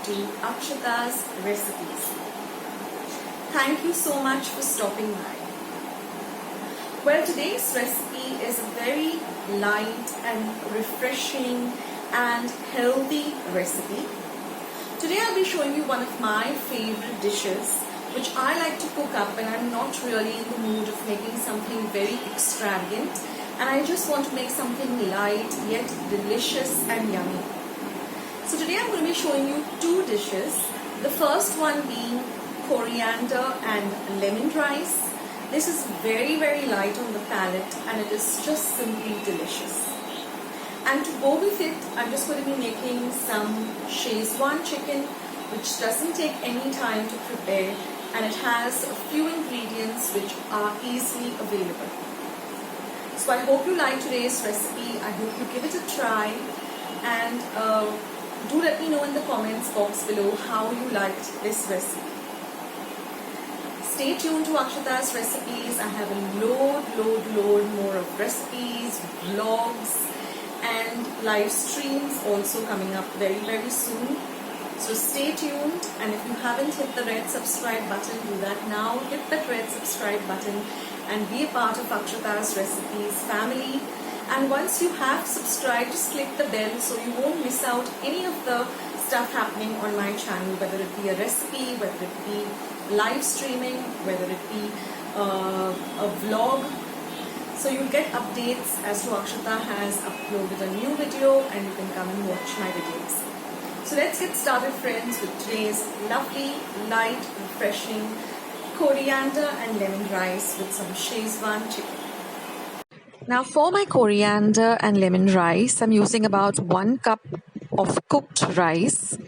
to Akshatas Recipes. Thank you so much for stopping by. Well, today's recipe is a very light and refreshing and healthy recipe. Today I'll be showing you one of my favorite dishes which I like to cook up when I'm not really in the mood of making something very extravagant, and I just want to make something light yet delicious and yummy. So today I'm going to be showing you two dishes. The first one being coriander and lemon rice. This is very light on the palate and it is just simply delicious. And to go with it, I'm just going to be making some Szechuan chicken, which doesn't take any time to prepare, and it has a few ingredients which are easily available. So I hope you like today's recipe. I hope you give it a try, and do let me know in the comments box below how you liked this recipe. Stay tuned to Akshatas Recipes. I have a load more of recipes, vlogs and live streams also coming up very soon. So stay tuned, and if you haven't hit the red subscribe button, do that now. Hit that red subscribe button and be a part of Akshatas Recipes family. And once you have subscribed, just click the bell so you won't miss out any of the stuff happening on my channel, whether it be a recipe, whether it be live streaming, whether it be a vlog. So you'll get updates as to Akshata has uploaded a new video, and you can come and watch my videos. So let's get started, friends, with today's lovely, light, refreshing coriander and lemon rice with some Szechuan chicken. Now for my coriander and lemon rice, I'm using about 1 cup of cooked rice.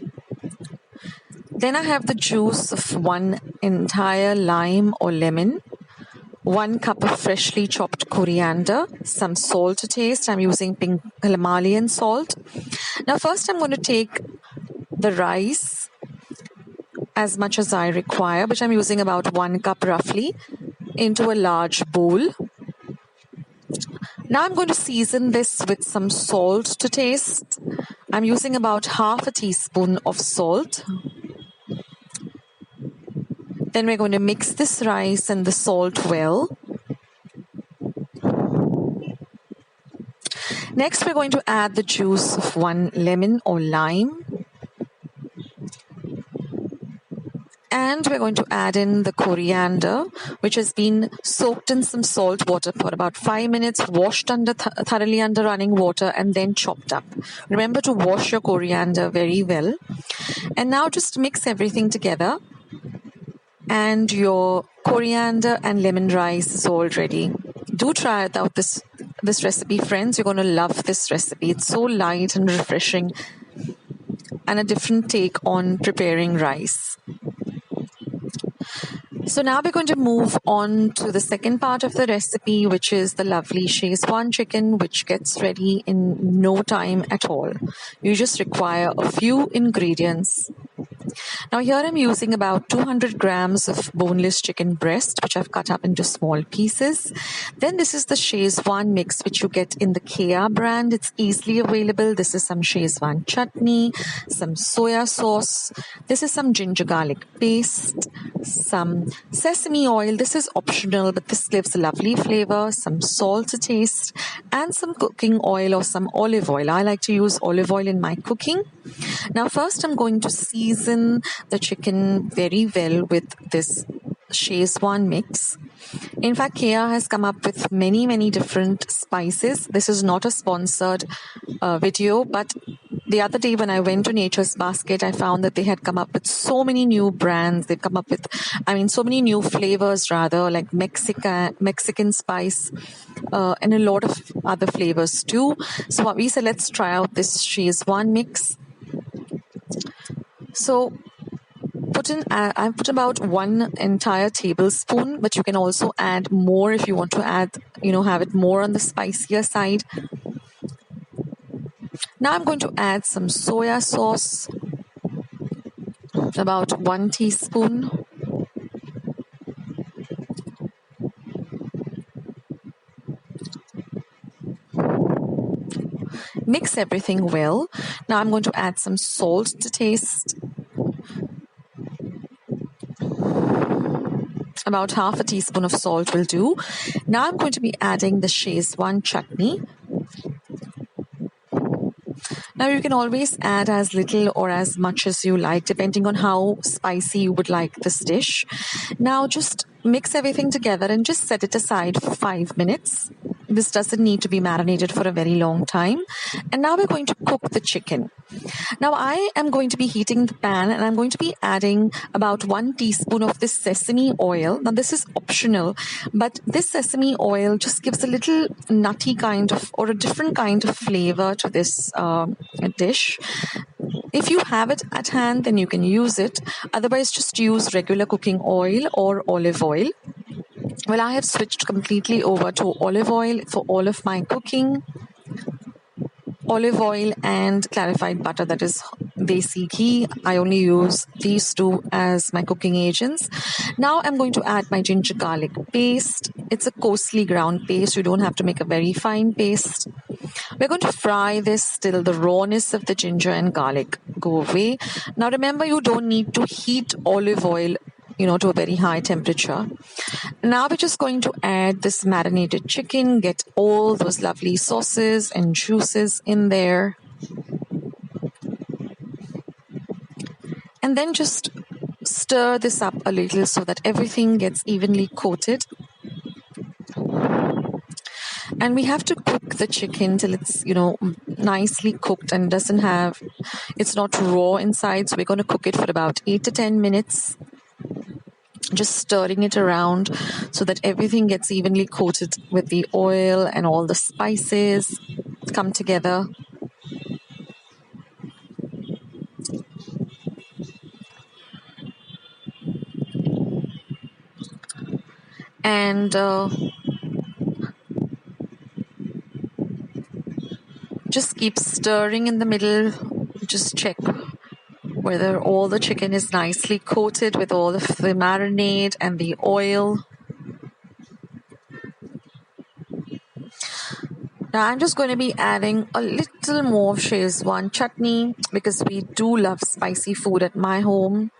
Then I have the juice of 1 entire lime or lemon, 1 cup of freshly chopped coriander, some salt to taste. I'm using pink Himalayan salt. Now first I'm going to take the rice as much as I require, which I'm using about 1 cup roughly, into a large bowl. Now I'm going to season this with some salt to taste. I'm using about half a teaspoon of salt. Then we're going to mix this rice and the salt well. Next, we're going to add the juice of 1 lemon or lime. And we're going to add in the coriander, which has been soaked in some salt water for about 5 minutes, washed thoroughly under running water, and then chopped up. Remember to wash your coriander very well. And now just mix everything together. And your coriander and lemon rice is all ready. Do try out this recipe, friends. You're going to love this recipe. It's so light and refreshing, and a different take on preparing rice. So now we're going to move on to the second part of the recipe, which is the lovely Szechuan chicken, which gets ready in no time at all. You just require a few ingredients. Now here I'm using about 200 grams of boneless chicken breast, which I've cut up into small pieces. Then this is the Szechuan mix, which you get in the Kea brand. It's easily available. This is some Szechuan chutney, some soya sauce. This is some ginger garlic paste, some sesame oil. This is optional, but this gives a lovely flavor, some salt to taste, and some cooking oil or some olive oil. I like to use olive oil in my cooking. Now first I'm going to season the chicken very well with this Szechuan mix. In fact, Kea has come up with many different spices. This is not a sponsored video, but the other day when I went to Nature's Basket, I found that they had come up with so many new brands. They've come up with, so many new flavors rather, like Mexican spice, and a lot of other flavors too. So we said, let's try out this Szechuan mix. So I put about 1 entire tablespoon, but you can also add more if you want to add, have it more on the spicier side. Now I'm going to add some soya sauce, about 1 teaspoon. Mix everything well. Now I'm going to add some salt to taste. About half a teaspoon of salt will do. Now I'm going to be adding the Szechuan chutney. Now you can always add as little or as much as you like, depending on how spicy you would like this dish. Now just mix everything together and just set it aside for 5 minutes. This doesn't need to be marinated for a very long time. And now we're going to cook the chicken. Now I am going to be heating the pan and I'm going to be adding about 1 teaspoon of this sesame oil. Now this is optional, but this sesame oil just gives a little nutty kind of or a different kind of flavor to this dish. If you have it at hand, then you can use it. Otherwise, just use regular cooking oil or olive oil. Well, I have switched completely over to olive oil for all of my cooking. Olive oil and clarified butter, that is desi ghee. I only use these two as my cooking agents. Now I'm going to add my ginger garlic paste. It's a coarsely ground paste. You don't have to make a very fine paste. We're going to fry this till the rawness of the ginger and garlic go away. Now remember, you don't need to heat olive oil to a very high temperature. Now we're just going to add this marinated chicken, get all those lovely sauces and juices in there. And then just stir this up a little so that everything gets evenly coated. And we have to cook the chicken till it's, nicely cooked and it's not raw inside. So we're going to cook it for about 8 to 10 minutes. Just stirring it around so that everything gets evenly coated with the oil and all the spices come together. And just keep stirring in the middle. Just check whether all the chicken is nicely coated with all of the marinade and the oil. Now I'm just going to be adding a little more of Szechuan chutney because we do love spicy food at my home.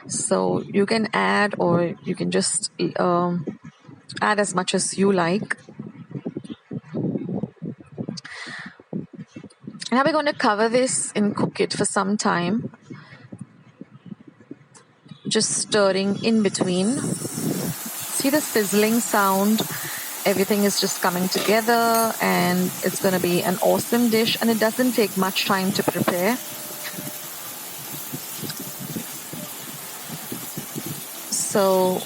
So you can add or you can just add as much as you like. Now we're going to cover this and cook it for some time. Just stirring in between. See the sizzling sound? Everything is just coming together and it's going to be an awesome dish, and it doesn't take much time to prepare. So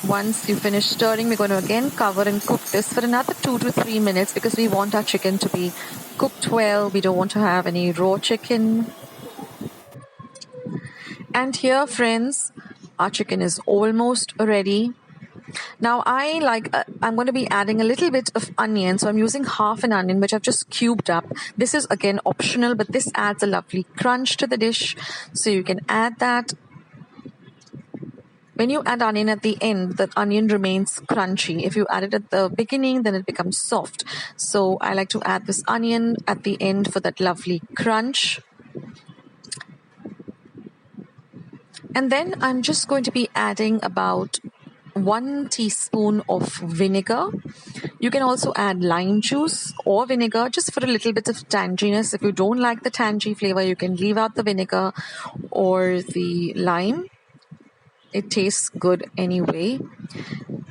once you finish stirring, we're going to again cover and cook this for another 2 to 3 minutes because we want our chicken to be cooked well. We don't want to have any raw chicken. And here, friends, our chicken is almost ready. Now I'm going to be adding a little bit of onion. So I'm using half an onion, which I've just cubed up. This is again optional, but this adds a lovely crunch to the dish. So you can add that. When you add onion at the end, the onion remains crunchy. If you add it at the beginning, then it becomes soft. So I like to add this onion at the end for that lovely crunch. And then I'm just going to be adding about 1 teaspoon of vinegar. You can also add lime juice or vinegar just for a little bit of tanginess. If you don't like the tangy flavor, you can leave out the vinegar or the lime. It tastes good anyway.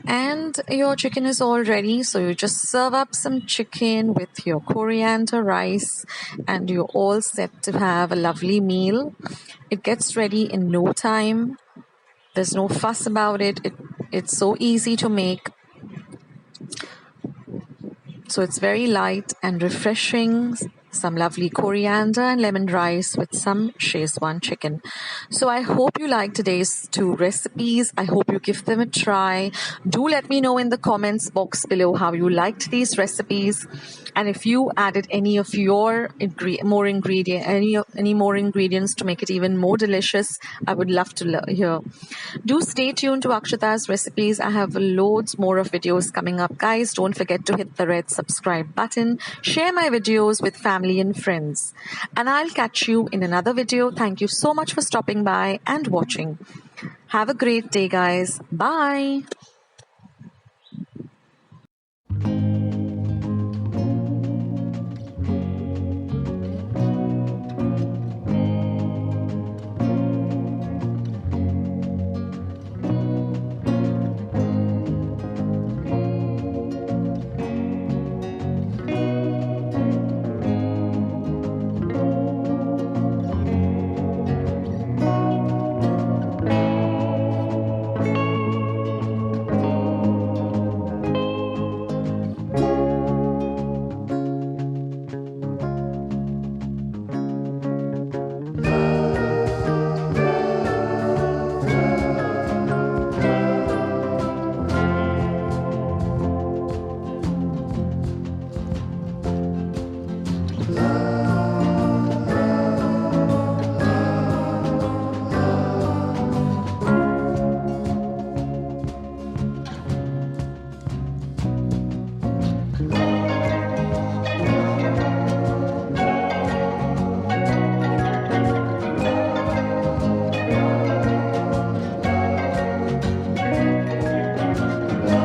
And your chicken is all ready. So you just serve up some chicken with your coriander rice and you're all set to have a lovely meal. It gets ready in no time. There's no fuss about it. It's so easy to make. So it's very light and refreshing. Some lovely coriander and lemon rice with some Szechuan chicken. So I hope you like today's 2 recipes. I hope you give them a try. Do let me know in the comments box below how you liked these recipes. And if you added any of your any more ingredients to make it even more delicious, I would love to hear. Do stay tuned to Akshatas Recipes. I have loads more of videos coming up, guys. Don't forget to hit the red subscribe button. Share my videos with family and friends. And I'll catch you in another video. Thank you so much for stopping by and watching. Have a great day, guys. Bye.